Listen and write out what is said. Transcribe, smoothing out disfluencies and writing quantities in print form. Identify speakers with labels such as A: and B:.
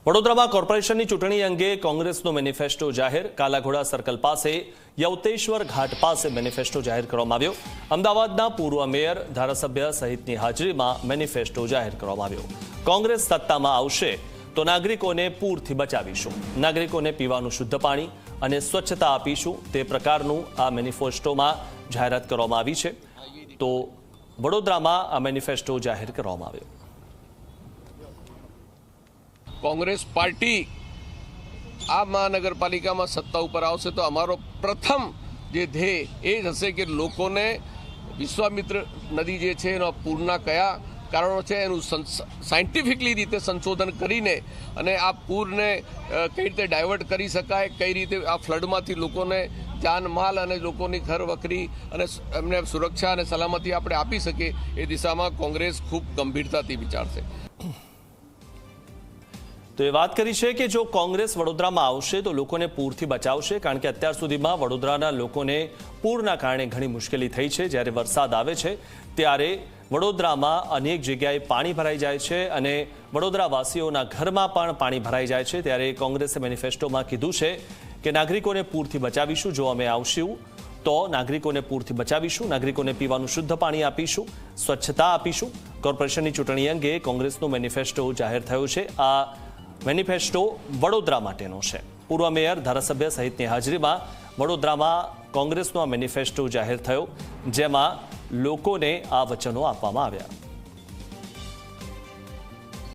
A: વડોદરામાં કોર્પોરેશનની ચૂંટણી અંગે કોંગ્રેસનો મેનિફેસ્ટો જાહેર। કાલાઘોડા સર્કલ પાસે યવતેશ્વર ઘાટ પાસે મેનિફેસ્ટો જાહેર કરવામાં આવ્યો। અમદાવાદના પૂર્વ મેયર, ધારાસભ્ય સહિતની હાજરીમાં મેનિફેસ્ટો જાહેર કરવામાં આવ્યો। કોંગ્રેસ સત્તામાં આવશે તો નાગરિકોને પૂરથી બચાવીશું, નાગરિકોને પીવાનું શુદ્ધ પાણી અને સ્વચ્છતા આપીશું, તે પ્રકારનું આ મેનિફેસ્ટોમાં જાહેરાત કરવામાં આવી છે। તો વડોદરામાં આ મેનિફેસ્ટો જાહેર કરવામાં આવ્યો।
B: कांग्रेस पार्टी आ महानगरपालिका में सत्ता पर आवशे तो अमारो प्रथम जे ध्येय ए हशे कि लोकोने विश्वामित्र नदी जे छे एना पूरना कया कारणों छे एनु साइंटिफिकली रीते संशोधन करीने अने आ पूरने कई रीते डायवर्ट करी शकाय, कई रीते आ फ्लडमांथी लोकोने जानमाल अने लोकोनी घर वकरी अने एमने सुरक्षा अने सलामती आपणे आपी शकीए ए दिशामां कांग्रेस खूब गंभीरताथी विचारशे।
A: तो ये बात करी है कि जो कांग्रेस वडोदरामां आवशे तो लोकोने पूरथी बचावशे, कारण के अत्यार सुधीमां वडोदराना लोकोने पूरना कारणे घणी मुश्केली थई छे। ज्यारे वरसाद आवे छे त्यारे वडोदरामां अनेक जग्याए पाणी भराई जाय छे अने वडोदरावासीओना घरमां पण पाणी भराई जाय छे। त्यारे कांग्रेसे मेनिफेस्टोमां कीधुं छे के नागरिकोने पूरथी बचावीशुं, जो अमे आवशुं तो नागरिकोने पूरथी बचावीशुं, नागरिकोने पीवानुं शुद्ध पाणी आपीशुं, स्वच्छता आपीशुं। कोर्पोरेशननी चूंटणी अंगे कांग्रेसनो मेनिफेस्टो जाहेर थयो छे। आ મેનિફેસ્ટો વડોદરા માટેનો છે। પૂર્વ મેયર, ધારાસભ્ય સહિતની હાજરીમાં વડોદરામાં કોંગ્રેસનો આ મેનિફેસ્ટો જાહેર થયો, જેમાં લોકોને આ વચનો આપવામાં આવ્યા।